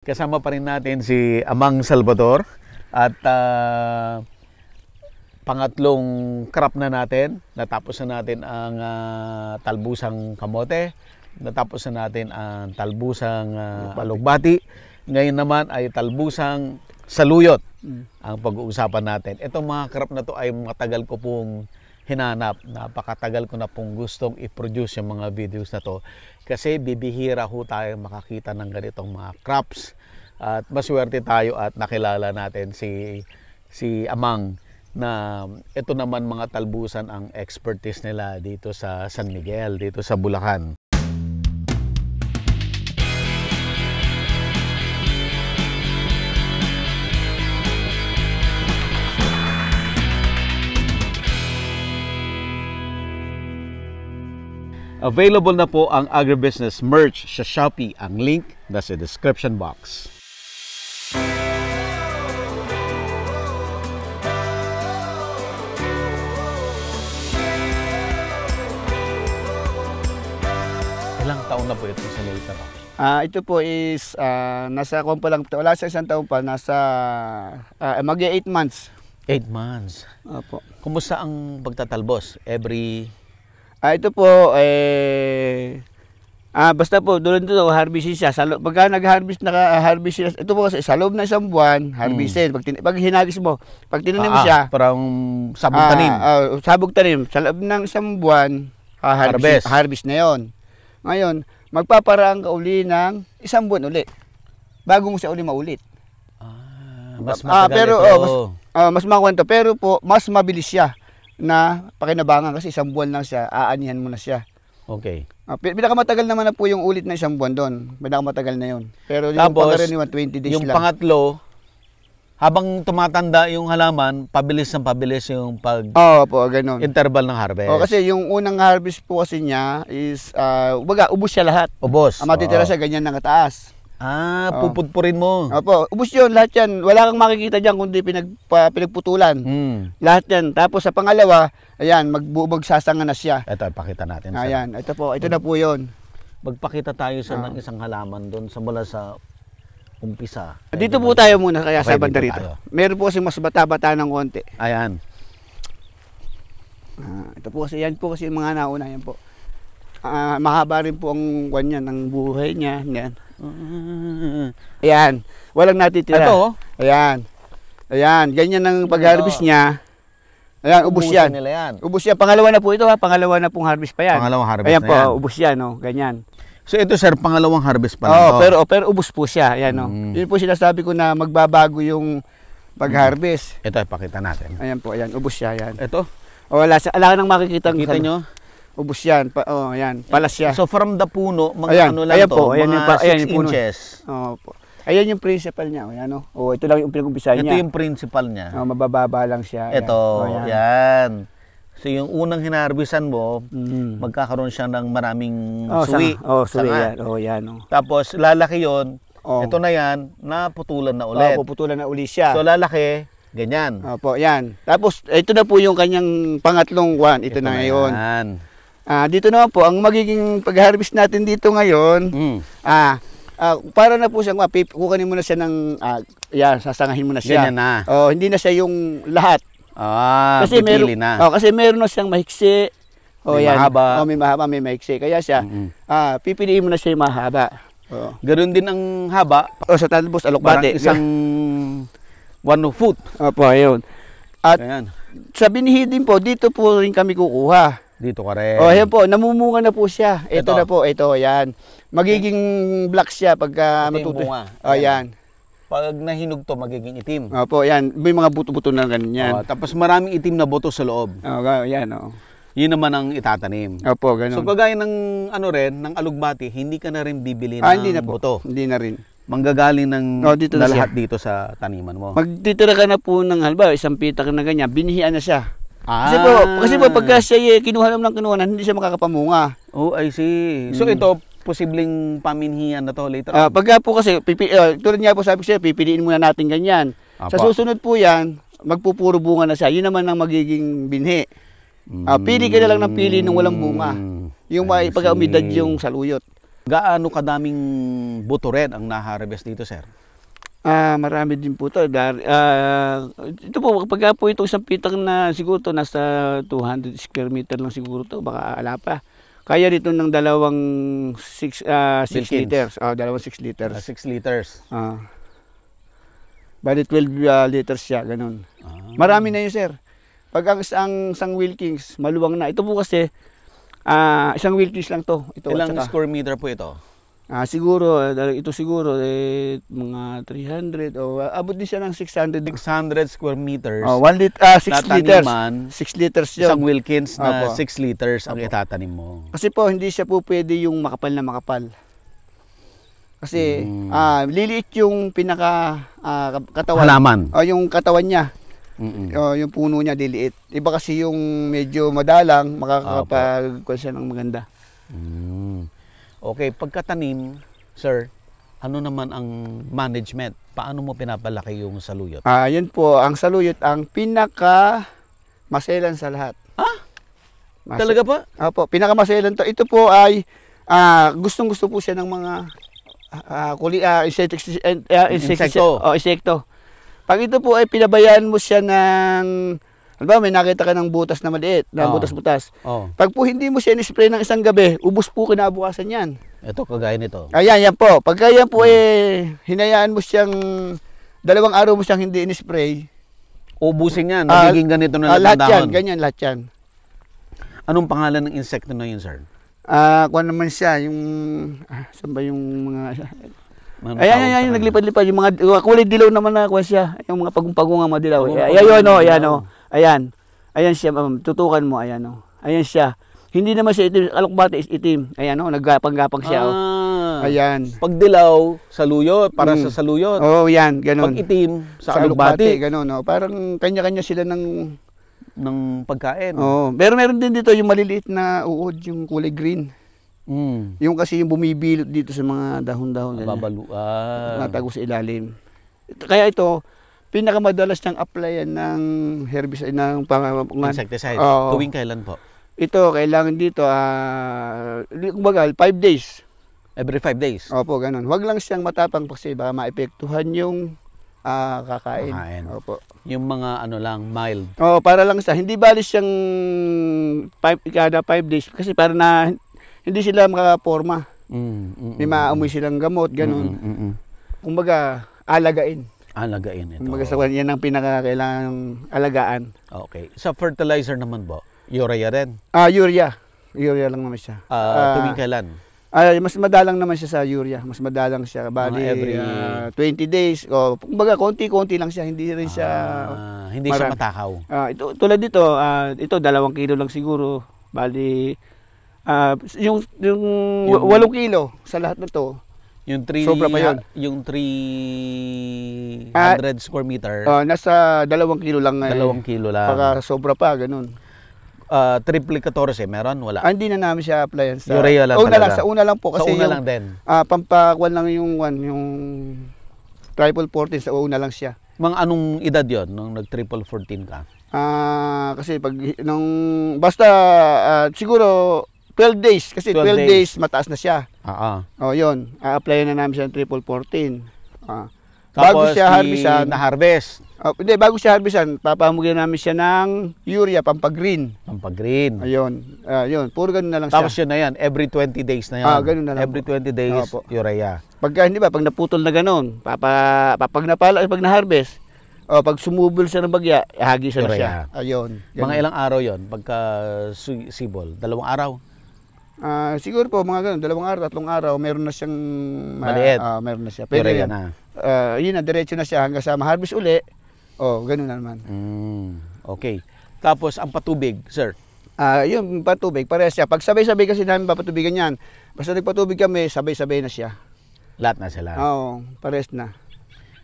Kasama pa rin natin si Amang Salvador at pangatlong crop na natin. Natapos na natin ang talbusang kamote, natapos na natin ang talbusang alugbati. Ngayon naman ay talbusang saluyot ang pag-uusapan natin. Itong mga crop na to ay matagal ko pong hinanap. Napakatagal ko na pong gustong i-produce yung mga videos na to. Kasi bibihira ho tayo makakita ng ganitong mga crops. At maswerte tayo at nakilala natin si Amang na ito naman mga talbusan ang expertise nila dito sa San Miguel, dito sa Bulacan. Available na po ang agribusiness merch sa Shopee. Ang link nasa description box. Ilang taon na po ito sa Lita? Ito po is nasa pa lang, wala sa isang taon pa, nasa mag-8 months. 8 months. Opo. Kumusta ang pagtatalbos? Ito po, basta po, doon dito, harvestin siya. Pagka nag-harvest, naka-harvest siya, ito po kasi, sa loob ng isang buwan, harvestin. Pag hinagis mo, pag tinanim siya, parang sabog tanim. Sabog tanim. Sa loob ng isang buwan, harvest na yon. Ngayon, magpaparaan ka uli ng isang buwan uli, bago mo siya uli maulit. Mas matagal ito. Mas makwento, pero po, mas mabilis siya na pakinabangan kasi isang buwan lang siya, aanihan mo na siya. Okay. Pinakamatagal naman na po yung ulit na isang buwan doon. Pinakamatagal na yun. Pero yung pangkaraniwan, 20 days yung lang. Yung pangatlo, habang tumatanda yung halaman, pabilis yung po, ganun. interval ng harvest. Kasi yung unang harvest po kasi niya is, ubos siya lahat. Ubos. Ang matitira siya, ganyan ng kataas. Pupudpurin mo. Opo, ubos yun, lahat yan. Wala kang makikita dyan kundi pinagputulan. Lahat yan. Tapos sa pangalawa, ayan, magsasanga na siya. Ito, pakita natin. Ayan, ito po, ito na po yun. Magpakita tayo ng isang halaman doon mula sa umpisa. Dito po tayo muna kaya sa banda rito. Meron po kasi mas bata-bata ng konti. Ayan. Ito po kasi, yan po kasi yung mga nauna, yan po. Mahaba rin po ang kanya ng buhay niya. Yan. Ayan, walang natitira. Ito? Ayan. Ayan, ganyan ang pag-harvest niya. Ayan, ubos yan. Ubos yan. Pangalawa na po ito ha. Pangalawa na pong harvest pa yan. Pangalawang harvest ayan na po, yan. Ubos yan. Ganyan. So ito sir, pangalawang harvest pa lang to. Pero ubos po siya. Ayan, Yun po sinasabi ko na magbabago yung pag-harvest. Ito, ipakita natin. Ayan po, ayan. Ubos siya. Ayan. Ito? Wala ka nang makikita. Kita nyo? Ubos yan. Ayan. Palas siya. So from the puno, ayan, ano lang ayan to? Po, ayan mga 6 yung inches. Po. Ayan yung principal niya. Ayan, ito lang yung pinag-umpisa niya. Ito yung principal niya. Mabababa lang siya. Ito, yan. So yung unang hinarbisan mo, magkakaroon siya ng maraming suwi. Suwi yan. Yan. Tapos lalaki yon. Ito na yan, naputulan na ulit. Puputulan na uli siya. So lalaki, ganyan. Opo, yan. Tapos ito na po yung kanyang pangatlong one. Ito na ngayon. Yan. Dito naman po, ang magiging pag-harvest natin dito ngayon, para na po siyang, kukunin mo na siya ng, sasangahin mo na siya. Ganyan na. Hindi na siya yung lahat. Kasi kasi meron na siyang mahiksi. May mahaba. May mahaba, may mahiksi. Kaya siya, pipiliin mo na siya yung mahaba. Ganoon din ang haba. Sa talbos, alokbate. Parang isang 1 foot. Opo, ayun. At ayan. Sa binhi din po, dito po rin kami kukuha. Dito ka rin. Ayan po, namumunga na po siya. Ito na po, ito, ayan. Magiging black siya pagka matuto. Ayan. Pag nahinog to, magiging itim. Opo, ayan. May mga buto-buto na ganyan. Tapos maraming itim na buto sa loob. Ayan, Yun naman ang itatanim. Opo, ganun. So kagaya ng ng alugbati, hindi ka na rin bibili ng hindi na po. buto. Hindi na rin. Manggagaling ng dito na lahat dito sa taniman mo. Magtitira ka na po ng halimbawa, isang pitak na ganyan, binihian na siya. Kasi po pagka siya kinuha lang ng kinuha, hindi siya makakapamunga. Oh, I see. So ito, posibleng paminhian na to later on. Pagka po kasi, tulad nga po sabi ko siya, pipiliin muna natin ganyan. Sa susunod po yan, magpupuro bunga na siya. Yun naman ang magiging binhi. Pili ka na lang ng pili nung walang bunga. Yung pagka umidad yung saluyot. Gaano kadaming buto red ang naharvest dito, sir? Marami din po to. Ito po, pagka po itong isang pitang na siguro to, nasa 200 square meter lang siguro to, baka ala pa. Kaya dito ng dalawang 6 liters. Dalawang 6 liters. 6 liters. Bali 12 liters siya, ganun. Marami na yun, sir. Pag ang isang Wilkins, maluwang na. Ito po kasi, isang Wilkins lang to. Ito, ilang square meter po ito? Siguro, ito siguro, mga 300, o abot din siya ng 600. 600 square meters. 6 liters. 6 liters yun. Isang Wilkins na 6 liters ang itatanim mo. Kasi po, hindi siya po pwede yung makapal na makapal. Kasi, liliit yung pinaka katawan. Halaman. Yung katawan niya. Yung puno niya, liliit. Iba kasi yung medyo madalang, makakapag siya ng maganda. Okay, pagkatanim, sir, ano naman ang management? Paano mo pinapalaki yung saluyot? Yan po, ang saluyot, ang pinaka maselan sa lahat. Talaga pa? Opo, pinaka maselan to. Ito po ay gustong-gusto po siya ng mga insekto. Pag ito po ay pinabayaan mo siya ng, may nakita ka ng butas na maliit, na butas-butas. Pag po hindi mo siya in-spray ng isang gabi, ubos po kinabukasan yan. Ito, kagaya nito. Yan po. Pagka yan po hinayaan mo siyang, 2 araw mo siyang hindi in-spray. Ubusin yan, nagiging ganito na lahat yan, ganyan lahat yan. Anong pangalan ng insekto na yun, sir? Kuha naman siya, yung, saan ba yung mga, ayan, naglipad-lipad, yung mga kulay dilaw naman na kuha siya, yung mga pagong-pagong nga madilaw. Ayan siya, tutukan mo, ayan siya. Hindi naman siya itim, alokbate is itim. Ayan naggapang-gapang siya. Ayan. Pag dilaw, saluyot, para sa saluyot. Yan, ganun. Pag itim, sa alokbate. Ganun, parang kanya-kanya sila ng pagkain. Pero meron din dito yung maliliit na uod, yung kulay green. Yung kasi yung bumibilot dito sa mga dahon-dahon. Natago sa ilalim. Kaya ito, pinakamadalas niyang applyan ng herbicide, ng insecticide. Tuwing kailan po? Ito, kailangan dito, kumbaga, 5 days. Every 5 days? Opo, ganun. Huwag lang siyang matapang kasi baka maepektuhan yung kakain. Opo. Yung mga mild. Para lang hindi bali siyang kada 5 days kasi para na hindi sila makaporma. May maamoy silang gamot, ganun. Kumbaga, alagain. Alagain ito. Kumbaga, yan ang pinakakailangang alagaan. Okay. Sa fertilizer naman po, urea rin? Urea. Urea lang naman siya. Tuwing kailan? Mas madalang naman siya sa urea. Mas madalang siya. Bali, every 20 days. Kumbaga, konti-konti lang siya. Hindi rin siya hindi siya matakaw. Ito, tulad dito, ito 2 kilo lang siguro. Bali, yung 8 kilo sa lahat na to. Yung 3 sobra pa yun. Yung 300 square meter. Nasa 2 kilo lang. 2 kilo lang. Baka sobra pa, ganun. Triple 14 meron? Wala? Hindi na namin siya applyan sa urea lang sa una lang po kasi sa una lang din. Pampakuan lang yung triple 14 sa una lang siya. Mga anong edad 'yon nung nag triple 14 ka? Kasi pag basta siguro 12 days kasi 12 days mataas na siya. Yun. A-applyan na namin siya ng triple 14. Bago siya harvestan, na-harvest. Hindi, bago siya harvestan, papahamugin namin siya ng urea, pampag-green. Pampag-green. Yun, puro ganun na lang Tapos siya. yun na yan, every 20 days na yan. Ganun na lang. Every 20 days, urea. Pag naputol na ganun, pag na-harvest, pag sumubol siya ng bagya, hagisan na siya. Ayun. Mga ilang araw yon pagka sibol? 2 araw? Siguro po, mga ganun, 2 araw, 3 araw, meron na siyang maliit. Meron na siya. Pero urea na. Yun na, diretso na siya hanggang sa ma-harvest uli. Ganun na naman. Okay. Tapos, ang patubig, sir? Yung patubig, parehas siya. Pag sabay-sabay kasi namin papatubigan yan, basta nagpatubig kami, sabay-sabay na siya. Lahat na sila? Oo, parehas na.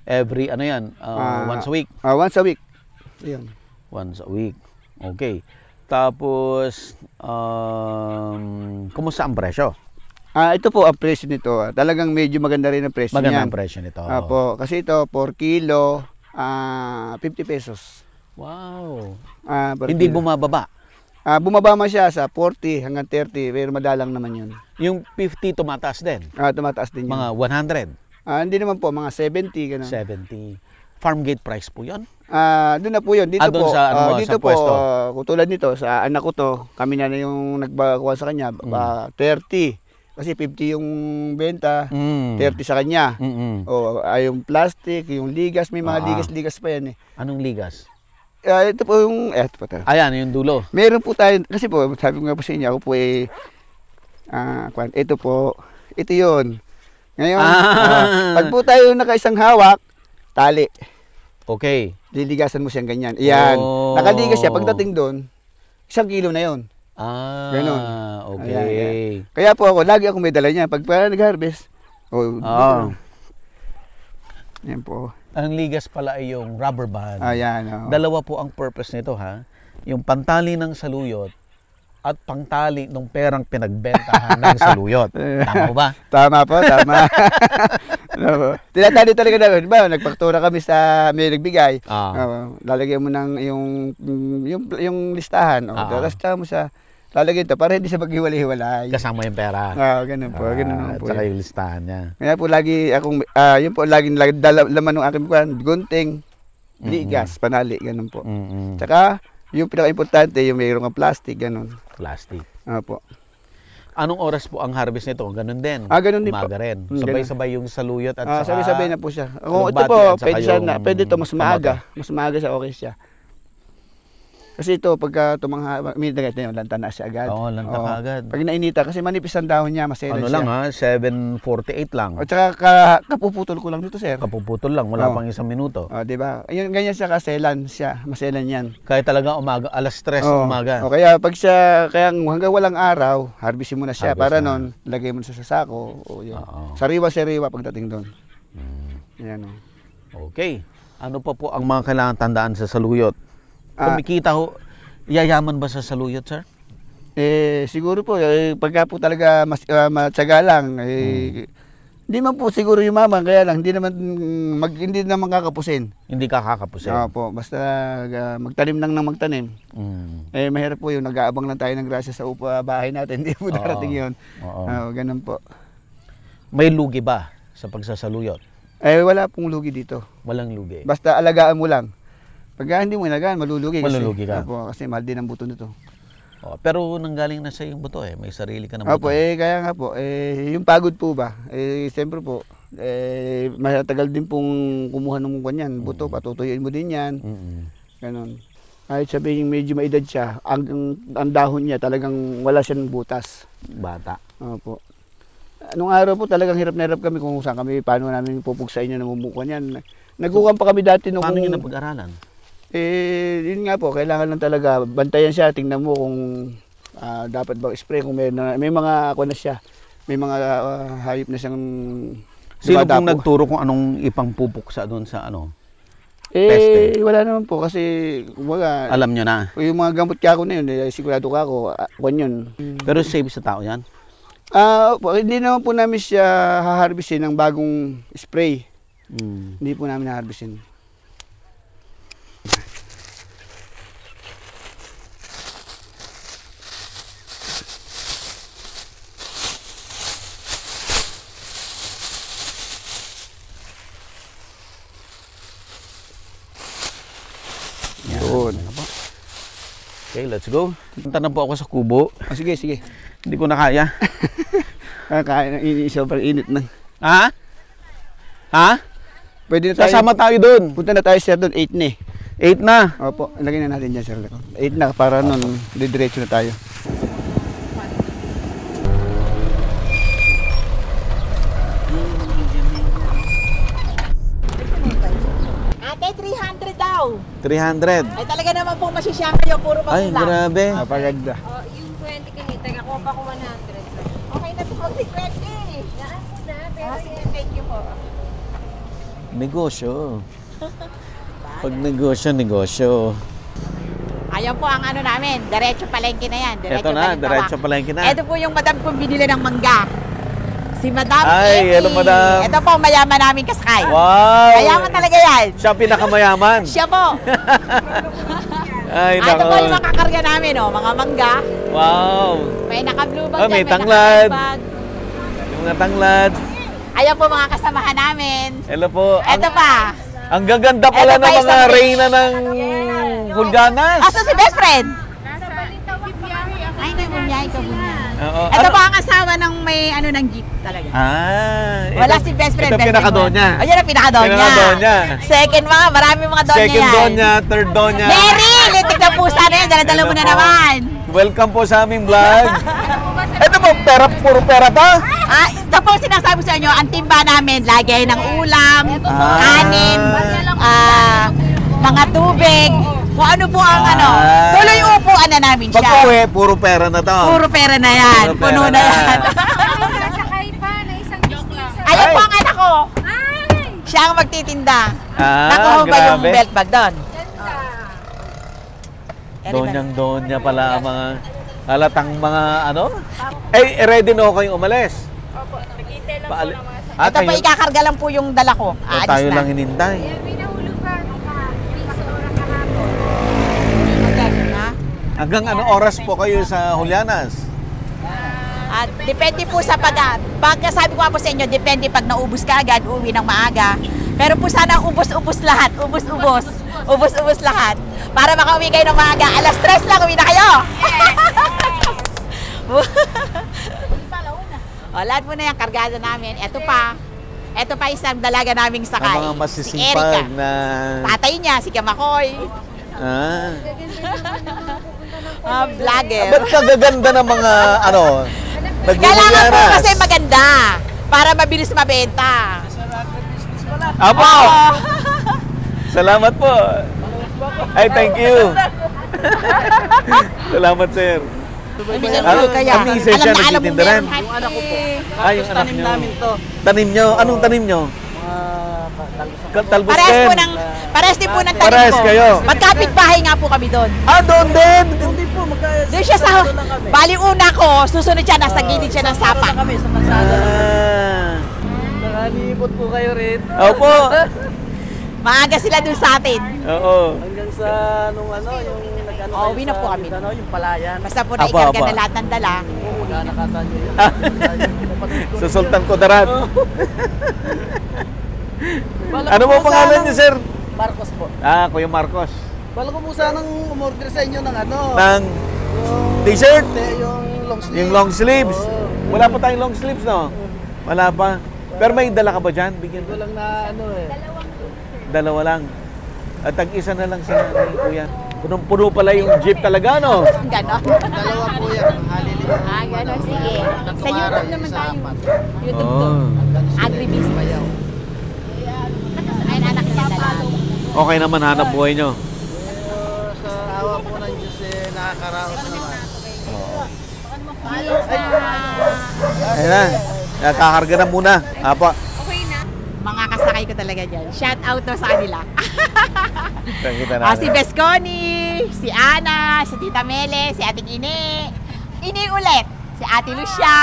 Every, once a week? Once a week. Yun. Once a week. Okay. Tapos, kumusta ang presyo? Ito po ang presyo nito. Talagang medyo maganda rin ang presyo niyan. Maganda ang presyo nito. Kasi ito, 4 kilo, 50 pesos. Wow. Hindi bumababa? Bumaba man siya sa 40 hanggang 30, pero madalang naman yun. Yung 50 tumataas din? Tumataas din yun. Mga 100? Hindi naman po, mga 70. Ganun. 70. Farm gate price po yun? Doon na po yun. Dito doon po, sa, ano, dito sa po, pwesto? tulad nito, sa anak ko to, kami na yung nagbakuha sa kanya, 30. Kasi 50 yung benta, 30 sa kanya. Yung plastic, yung ligas, may mga ligas-ligas pa yan eh. Anong ligas? Ito po yung, ito po tayo. Ayan, yung dulo. Meron po tayo, kasi po, sabi ko nga po sa inyo, ako po ito po, ito yun. Ngayon, pag po tayo nakaisang hawak, tali. Okay. Liligasan mo siyang ganyan. Iyan. Nakaligas siya. Pagdating doon, 1 kilo na yun. Ganun. Okay. Ayan. Kaya po ako, lagi ako may dala niya. Pag nag-harvest, yan po. Ang ligas pala ay yung rubber band. Ayan. Dalawa po ang purpose nito ha. Yung pantali ng saluyot at pangtali ng perang pinagbentahan ng saluyot. Tama ba? Tama po, tama. Tinatali talaga namin. Diba, nagpaktura kami sa may nagbigay. Lalagyan mo ng yung listahan. Tapos mo sa lalagyan ito para hindi siya maghiwalay-hiwalay. Kasama yung pera. Ganun po. Ganun po. Tsaka yung listahan niya. Kaya po lagi akong, yun po, laging laman ng aking gunting, ligas, panali, ganun po. Tsaka, yung pinaka-importante, yung mayroong kang plastic, ganun. Plastic. Po. Anong oras po ang harvest nito? Ganun din. Ganun din Umaga po. rin. Sabay-sabay yung saluyot at saka... Sabay-sabay na po siya. Kung ito po, pwede ito mas maaga. Mas maaga siya, okay siya. Kasi ito, pagka may dagat na yun, lanta na siya agad. Oo, lanta ka agad. Pag nainita, kasi manipis ang dahon niya, masela siya. Ano lang ha, 7:48 lang. At saka kapuputol ko lang dito, sir. Kapuputol lang, wala pang 1 minuto. Diba? Ganyan siya kaselan siya, maselan yan. Kaya talaga umaga, alas 3 umaga. Kaya pag siya, hanggang walang araw, harvestin mo na siya. Para nun, lagay mo na siya sa sako. Sariwa-sariwa pagdating doon. Yan. Okay. Ano pa po ang mga kailangan tandaan sa saluyot? Kumikita ho, yayaman ba sa saluyot, sir? Siguro po, pagka po talaga matyaga lang, hindi man po siguro yumaman, kaya lang, hindi naman kakapusin. Hindi ka kakapusin? Po, basta magtanim lang ng magtanim. Mahirap po yun, nag-aabang lang tayo ng grasya sa bahay natin, hindi po darating yun. Ganun po. May lugi ba sa pagsasaluyot? Wala pong lugi dito. Walang lugi? Basta alagaan mo lang. Pag hindi mo inagaan, malulugi. Malulugi ka? Kasi mahal din ang buto nito. Pero nanggaling na sa yung buto may sarili ka na buto. Kaya nga po, yung pagod po ba, siyempre po, matagal din pong kumuha ng kanyan, buto, patutuyuin mo din yan. Ganon. Kahit sabihin medyo maedad siya, ang dahon niya talagang wala siyang butas. Bata. Opo. Nung araw po talagang hirap na hirap kami kung saan kami, paano namin pupuksain niya, namumukuan yan. Nagkukan pa kami dati nung... Paano niyo napag-aralan? Yun nga po, kailangan lang talaga bantayan siya, tingnan mo kung dapat ba spray, kung may mga na siya, may mga hayop na siyang Sino pong nagturo kung anong ipangpupuksa doon sa peste? Wala naman po kasi kumbaga, alam nyo na? Yung mga gamot kako na yun, sigurado kako, yun. Pero safe sa tao yan? Hindi naman po namin siya haharbisin ng bagong spray. Hindi po namin haharbisin. Okay, let's go. Punta na po ako sa kubo. Sige. Hindi ko na kaya. Kaya sobrang init na. Ha? Pwede na tayo. Sasama tayo doon. Punta na tayo, sir, doon. 8 na 8 na. Opo, lagay na natin dyan, sir. 8 na, para nun, didiretso na tayo. Ate, 300 daw. 300. Ay talaga naman po masisya kayo, puro Ay, magulang. grabe. Napaganda. Yung 20 kinita, ako pa ko 100. Okay na po, mag-request Naan mo na, pero sige, thank you po. Negosyo. Pag negosyo. Ayan po ang ano namin, diretso palengke na yan. Ito na, diretso palengke na. Ito po yung madam kong binili ng mangga. Si Madam Ay, Amy. hello, Madam. Ito po, mayaman namin kasakay. Wow! Mayaman talaga yan. Siya pinakamayaman. Siya po. Ay, Ito po nako. yung makakarga namin, oh. Mga mangga. Wow. May naka-blue bag Ah, dyan, may may tanglad. naka-blue bag. Yung mga tanglad. Ayan po mga kasamahan namin. Hello po. Ito pa. Ang gaganda pala Ito pa ng mga isang- reyna ng Hulganas. Asa si best friend? Nasa biyahe ako. Ay, hindi, bumiyahe ka, bumiyahe. Oo. Ito Ano? pa ang asawa ng may ano ng jeep talaga. Ah. Wala si best friend. Ito best friend pinaka-donya. mo. Ayan ang pinaka-donya. Pinaka-donya. Second mga, marami mga donya Second yan. donya, third donya. Mary! Litik na pusa na yan. Dala-dala mo Hello na po. naman. Welcome po sa aming vlog. Ito po, puro pera pa. Ah, ito po sinasabi sa inyo, ang timba namin, lagay ng ulam, Ah. kanin, mga tubig, kung ano po ang ano. Ah. Tuloy upuan na namin Pag siya. uwi, puro pera na to. Puro pera na yan. Puro pera Puno na na. yan. Sasakay pa na isang business. Ayun po ang anak ko. Ay! Siya ang magtitinda. Ah, Nakuha ba yung grabe. belt bag doon? Ganda. Donyang-donya pala ang mga halatang mga ano. Eh, ready na ako kayong umalis. Opo, nag-intay lang po Paali- ng mga sa... Ah, Ito pa tayo- ikakarga lang po yung dala ko. o Aalis tayo na. lang hinintay. May nahulog ka nung piso oras kahapon. Ha? Hanggang ano oras po kayo sa Julianas? At depende po sa pagka sabi ko nga po sa inyo, depende pag naubos ka agad, uwi ng maaga. Pero po sana ubos-ubos lahat, ubos-ubos lahat. Para makauwi kayo ng maaga, alas 3 lang, uwi na kayo. O, lahat po na yan, kargada namin. Ito pa isang dalaga naming sakay. Ang mga Si Erica. masisipag na... Tatay niya, si Kamakoy. Ah. Vlogger. Ba't kagaganda ng mga ano? Kailangan po Nagbubuyaras? kasi maganda para mabilis mabenta. Apo! Oo. Salamat po. Ay, thank you. Salamat, sir. Ano, Kaya, ang misis siya alam mo nagtitinda rin? meron anak ko po. Ay, yung anak nyo. Tanim nyo? Anong tanim nyo? Talbos Parehas din. po ng parehas din po ng tanim Parehas ko. kayo. Magkapit bahay nga po kami doon. Ah, doon din! Doon siya sa bali una ko, susunod siya nasa gilid siya ng sapa. Ah. Nakaliipot po kayo rin. Opo. Maaga sila doon sa atin. Oo. Hanggang sa nung ano, yung nag-ano Oo, uwi na po kami. Ano, yung palayan. Basta po Apa, naikarga apa. na lahat ng dala. Nakakata nyo yun. Sa Sultan Kudarat. Bala Ano ko mo po pangalan sanang- niyo, sir? Marcos po. Ah, Kuya Marcos. Bala ko po sanang umorder sa inyo ng ano. Ng yung t-shirt? Yung long sleeve. Yung long sleeves. Oo. Wala pa tayong long sleeves, no? Wala pa. Pero may dala ka ba dyan? Bigyan Ito mo. lang na ano eh. Dalawa lang. At tag-isa na lang sa kuya. Punong-puno pala yung jeep talaga, no? Ganon. Dalawa po yan. Halili. Ah, ganon. Sige. Sa YouTube naman tayo. YouTube to. Oh. Agribusiness. Ay, anak niya dala. Okay naman hanap buhay nyo. Sa awa po ng Diyos eh, nakakaraos naman. Ayun na. Nakakarga na muna. Apa. Mga kasakay ko talaga dyan. Shout out to sa kanila. Kita Si Besconi, si Ana, si Tita Mele, si Ating Ini. Ini ulit. Si Ate Lucia,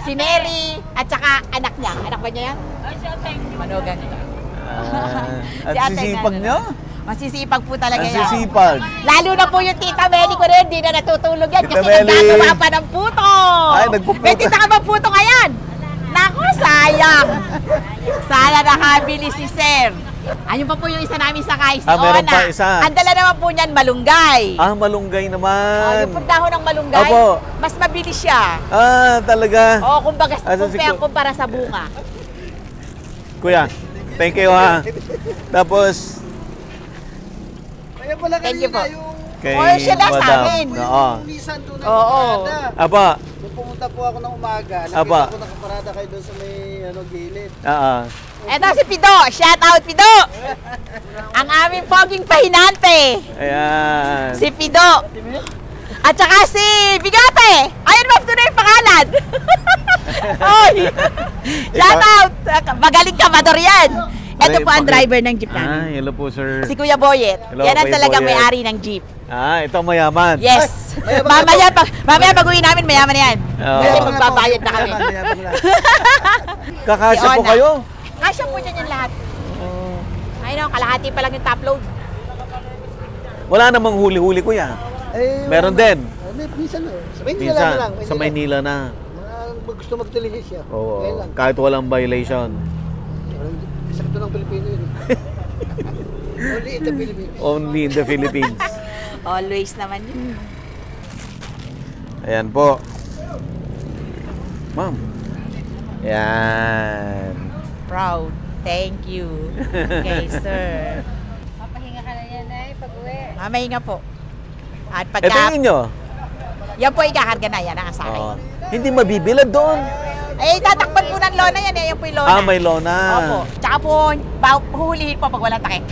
si Neri, at saka anak niya. Anak ba niya yan? Manugang. At Si ate sisipag nga, nyo? Masisipag po talaga Ang yan. sisipag. Lalo na po yung Tita Meli ko rin, di na natutulog yan Tita kasi Meli. nagagawa pa ng puto. Ay, nagpuputo. May tita ka ba puto ngayon? Naku, sayang. Sana nakabili si Sir. Ayun pa po yung isa namin sa Kais. Meron pa isa. Ang dala naman po niyan, malunggay. Ah, malunggay naman. Yung dahon ng malunggay, Opo. mas mabilis siya. Ah, talaga. O, kumbaga, Asan si kumpara sa bunga. Kuya, thank you ha. Tapos, Kaya pala Thank you po. yung kay Oh, siya lang sa Madam. amin. Oo. Nissan doon na Oo. parada. Apa, Nung pumunta po ako ng umaga, Aba. nakita ko nakaparada kayo doon sa may ano, gilid. Eto si Pido. Shout out, Pido. Ang aming poging pahinante. Ayan. Si Pido. At saka si Bigote. Ayun, ma'am, doon na yung pangalan. Oy. Shout out. Magaling ka, Mador yan. Ito po ang driver ng jeep Ah, namin. hello po, sir. Si Kuya Boyet. Hello, Yan ang Kuya talaga Boyet. may-ari ng jeep. Ah, ito mayaman. Yes. mayaman Mamaya pag uwi namin, mayaman na yan. Oo. Kasi magbabayad na kami. Mayabang lang. Kakasya Si po Ona. kayo? Kasya po dyan yung lahat. Ayun o, kalahati pa lang yung top load. Wala namang huli-huli, kuya. Meron din. Minsan, sa Maynila Minsan, na lang. sa Maynila na. Mga gusto magtilisis siya. Oo, Ngayon lang. kahit walang violation. Sakto ng Pilipino yun. Only in the Philippines. Only in the Philippines. Always naman yun. Ayan po. Ma'am. Ayan. Proud. Thank you. Okay, sir. Papahinga ka na yan ay pag-uwi. Mamahinga po. At Ito pagka, yung inyo. yan po ikakarga na yan ang sa akin. Oo. Hindi mabibilad doon. Eh, tatakpan po ng lona yan eh. Yan po yung lona. Ah, may lona. Opo. Tsaka po, huhulihin po pag walang takip.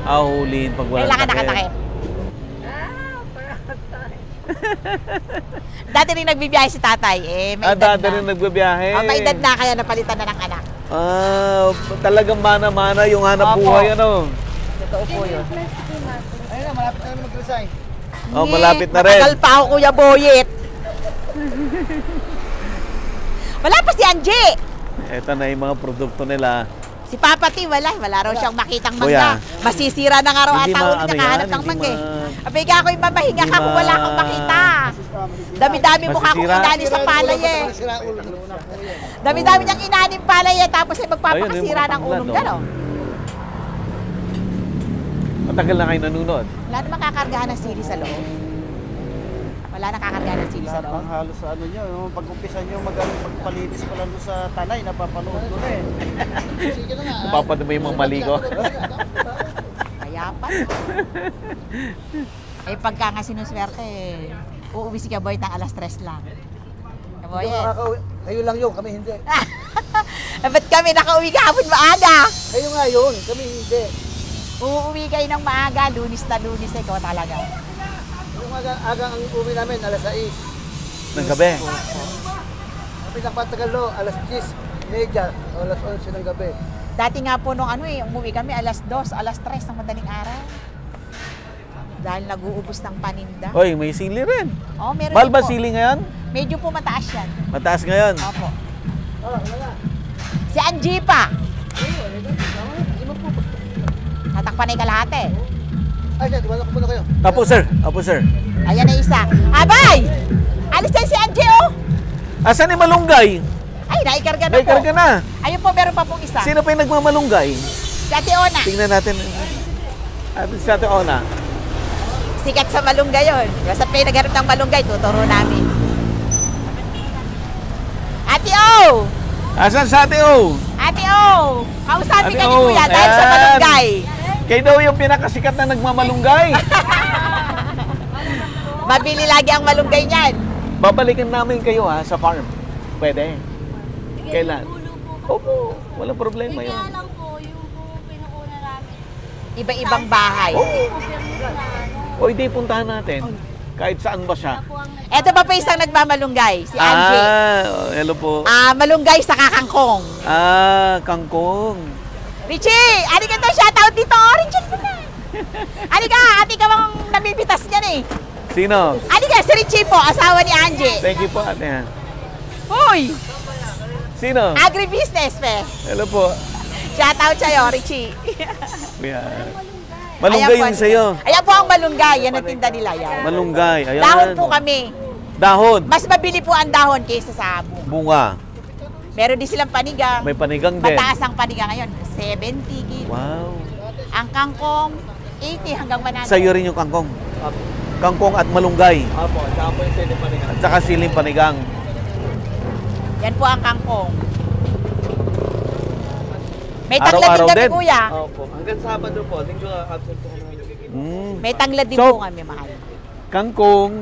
Ah, huliin pag walang Kailangan takip. nakatakip. Dati rin nagbibiyahe si tatay. Eh, may Ah, edad dati rin na. nagbabiyahe. Oh, may edad na kaya napalitan na ng anak. Ah, talagang mana-mana yung hanap Opo. buhay, ano? Totoo po yun. Ayun na, malapit na naman mag-resign. Oh, malapit na rin. Matagal pa ako, Kuya Boyet. Wala pa si Angie. Ito na yung mga produkto nila. Si Papa T, wala raw siyang makitang Kuya. mangga. Masisira na nga raw Hindi ata ulit ano nakahanap yan, ng hindi mangga eh. ma- Abay ka ako'y mamahinga ka kung wala kang makita. Dami-dami mo ka kung Masisira. inani sa palay eh. Sira ulo. Dami-dami niyang inaning palay eh. Tapos ay magpapakasira Ayun, yung ng mga ulong tanglad, dyan oh. Matagal na kayo nanunod. Wala na makakargahan ng sili sa loob. Wala na kakargahan ng sili sa Lahat loob. ng halos sa ano nyo, yung pag-umpisa nyo magpalinis pa lang doon sa tanay, napapanood ko na eh. Sige na nga. Napapadama yung mga maligo. Kaya pa. Eh pagka nga sinuswerte, uuwi si Kaboy ng alas 3 lang. Kaboy Yung nakakauwi, kayo lang yun, kami hindi. Ba't kami nakauwi kahapon maaga? Kayo nga yun, kami hindi. Uuwi kayo ng maaga, lunis na lunis eh, ikaw talaga. Yung agang ang uwi namin, alas 6. Ng gabi. Kami nakapatagal lo, alas 10, media, o alas 11 ng gabi. Dati nga po nung umuwi kami alas 2, alas 3 ng madaling araw. Dahil nag-uubos ng paninda. Hoy, may sili rin. Oh, meron Mahal din ba po. sili ngayon? Medyo po mataas yan. Mataas ngayon. Opo. Oh, wala. Si Angie pa. Tatakpan na yung kalahati. Ay, di ba ko muna kayo? Apo, sir. Apo, sir. Ayan na isa. Abay! Alis tayo si Angie oh! Asan yung malunggay? Ay, naikarga na May po. karga na. Ayun po, meron pa pong isa. Sino pa yung nagmamalunggay? Si Ate Ona. Tingnan natin. Sa atin, Ona. Sikat sa malunggay yun. Basta pa nagharap ng malunggay, tuturo namin. Ate O! Asan sa ate, oh? Ate O! Kausapin Ate ka ni O, Kuya dahil sa ayan. malunggay. Kayo daw yung pinakasikat na nagmamalunggay. Mabili lagi ang malunggay niyan. Babalikan namin kayo ha sa farm. Pwede. Kailan? Opo, walang problema yun. Kaya lang po, yung po pinakuna namin. Iba-ibang bahay. O hindi puntahan natin. Kahit saan ba siya. Po ang Eto pa isang nagmamalunggay, si Angie. Hello po. Malunggay sa kakangkong. Kangkong. Richie! Ani ka to, shoutout dito. Richie mo na. Ani ka, ati ka bang nabibitas niyan eh. Sino? Ani ka, si Richie po, asawa ni Angie. Thank you po, ate. Ha? Hoy! Sino? Agribusiness, pe. Hello po. Shoutout sa'yo, Richie. Kuya. Malunggay Ayan po, yung sa'yo. Ayan po ang malunggay. Yan ang tinda nila yan. Malunggay. Ayan. Dahon po kami. Dahon. Mas mabili po ang dahon kaysa sa bunga. Bunga. Meron din silang panigang. May panigang din. Mataas ang panigang ngayon. 70 kilo. Wow. Ang kangkong, 80 hanggang 100. Sa'yo rin yung kangkong. Kangkong at malunggay. Apo, saka po yung siling panigang. At saka siling panigang. Yan po ang kangkong. May tanglad din Araw-araw kami, din? kuya. Opo, hanggang Sabado po, linggo absent po kami. May tanglad din So, po kami, mahal. Kangkong,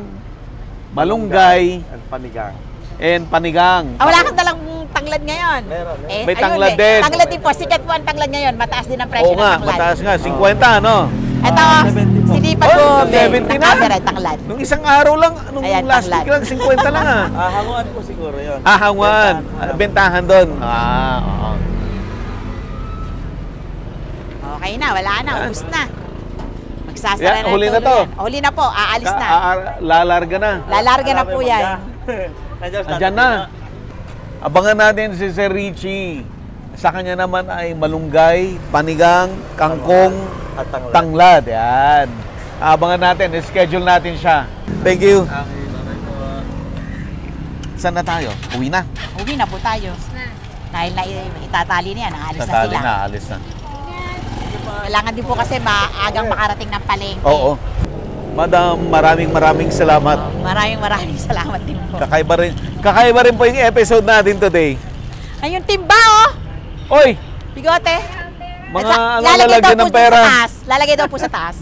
malunggay, At panigang. and panigang. Wala kang talang tanglad ngayon. Meron. May ayun, tanglad din. Tanglad din po. Sikat po ang tanglad ngayon. Mataas din ang presyo Oo ng nga, tanglad. mataas nga. 50, no? Ito, 70 po. sinipan Oh, ko. 70 na? Camera, tanglad. Nung isang araw lang, nung Ayan, last tanglad. week lang, 50 lang ah. Hanguan po siguro yun. Hangwan. Bentahan doon. Oo. Okay na, wala na. Ubus na. Magsasara Yan, na huli ito na to. yan. Huli na po. Aalis na. Lalarga na. Lalarga na po yan. Andyan na. Abangan natin si Sir Richie. Sa kanya naman ay malunggay, panigang, kangkong, At tanglad. tanglad. Yan. Abangan natin, schedule natin siya. Thank you. Saan na tayo? Uwi na. Uwi na po tayo. Dahil na itatali niya, naalis na Tatali sila. na, alis na. Kailangan din po kasi maagang makarating ng palengke. Oo. Madam, maraming salamat. Maraming salamat din po. Kakaiba rin po yung episode natin today. Ayun, timba oh! Oy! Bigote! Mga ano lalagay daw lalagyan po ng pera. Sa taas. Lalagay daw po sa taas.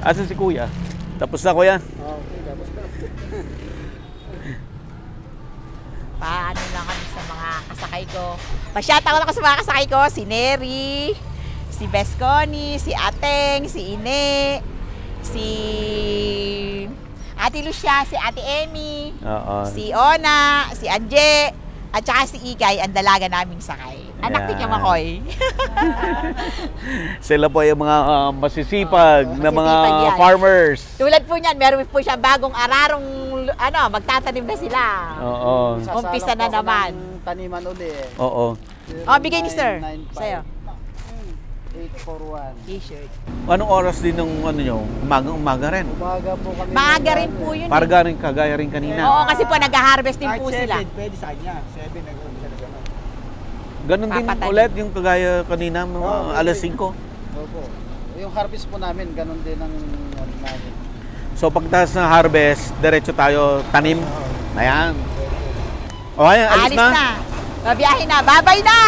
Asan si Kuya? Tapos na, Kuya? Paano lang kami sa mga kasakay ko. Pa-shoutout ako sa mga kasakay ko. Si Neri, si Besconi, si Ateng, si Ine, si Ate Lucia, si Ate Emmy, Oo. si Ona, si Anje, at saka si Ikay, ang dalaga naming sakay. Anak ni Ayan. Makoy. Sila po yung mga masisipag na mga Masisipag yan. farmers. Tulad po niyan, meron po siya bagong ararong, magtatanim na sila. Oo. Umpisa na naman. Taniman uli eh. Oo. Oh, bigay ni Sir. 995. Sa'yo. 841. T-shirt. Anong oras din ng ano nyo? Umaga rin. Umaga po kami. Maaga rin po yun. Parga rin, kagaya rin kanina. Oo, kasi po nag-harvest din po sila. Pwede sa kanya. 7 nag-umpisa na gano'n. Ganun din Papatanim. ulit yung kagaya kanina, mga Oo, alas okay. 5. Opo. Yung harvest po namin, gano'n din ang namin. So pagtas ng harvest, diretso tayo tanim. Ayan. O ayan, alis Alis na. na. Babiyahin na. Babay na!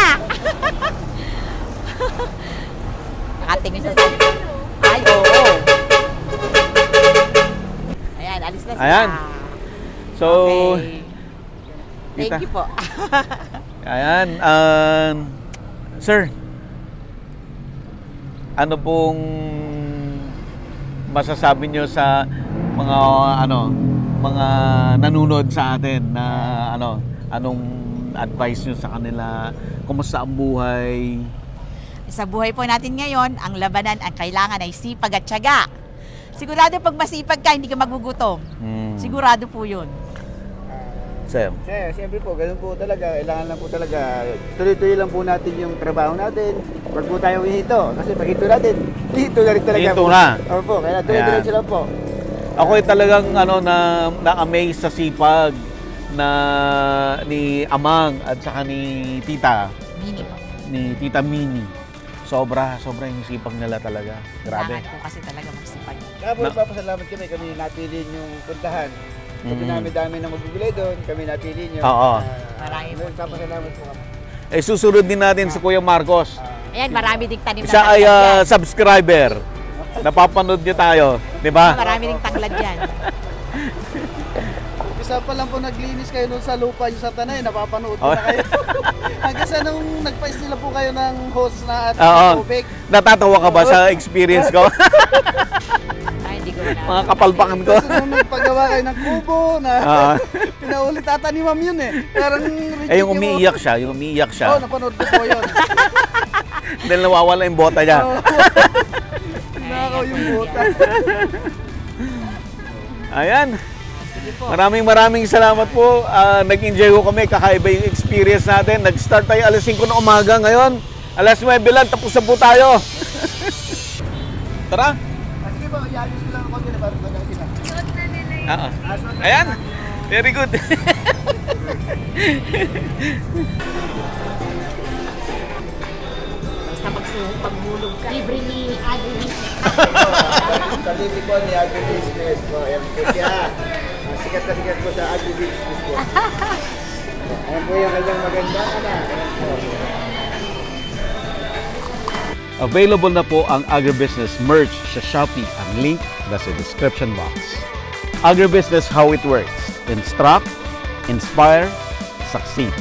Nakatingin siya sa... Ay, oo. Ayan, alis na sila. Ayan. So, Okay. Thank Tita. you po. ayan. Sir, ano pong masasabi nyo sa mga mga nanunod sa atin na anong advice nyo sa kanila? Kumusta ang buhay? Sa buhay po natin ngayon, ang labanan, ang kailangan ay sipag at tiyaga. Sigurado pag masipag ka, hindi ka magugutom. Sigurado po yun. Sir. Siyempre po, ganun po talaga. Kailangan lang po talaga. Tuloy-tuloy lang po natin yung trabaho natin. Huwag po tayong hihito. Kasi pag hito natin, hito na rin talaga. Hito po. na. Opo, kaya tuloy-tuloy lang po. Ako ay talagang na-amaze sa sipag ni Amang at saka ni Tita. Mini po. Ni Tita Mini. Sobra yung sipag nila talaga. Grabe. Kailangan po kasi talaga magsipag. Kaya po, papasalamat kami napili yung puntahan. Sabi namin dami na magbibili doon, kami napili nyo. Oo. Marami po. Papasalamat po kami. Eh susunod din natin si Kuya Marcos. Ayan, marami ding tanim na Siya ay tanglad yan. subscriber. Napapanood niyo tayo, di ba? Marami ding tanglad yan. Isa pa lang po naglinis kayo nun sa lupa yung sa Tanay, napapanood ko na kayo. Hanggang sa nung nagpais nila po kayo ng hose na at Oo. tubig. Natatawa ka ba sa experience ko? Ay, hindi ko na. Mga kapalpakan ko. Kasi nung nagpagawa kayo ng kubo na pinaulit ata ni ma'am yun eh. Parang Eh yung umiiyak siya, Oo, napanood ko po yun. Dahil nawawala yung bota niya. Nakaw yung buta. Ayan. Maraming salamat po. Nag-enjoy ko kami. Kakaiba yung experience natin. Nag-start tayo alas 5 ng umaga. Ngayon, alas 9 lang. Tapos na po tayo. Tara. Sige ba, i-ayos ko lang ako din. Parang magasin na. Ayan. Very good. Basta pagbulog ka. Libre ni Agri. Sa libre po ni agri-business po. Ayan po siya. Sikat na sikat po sa agri-business po. Ayan po yung kanyang maganda na. Ayan po. Available na po ang Agribusiness merch sa Shopee. Ang link nasa description box. Agribusiness, how it works. Instruct, inspire, succeed.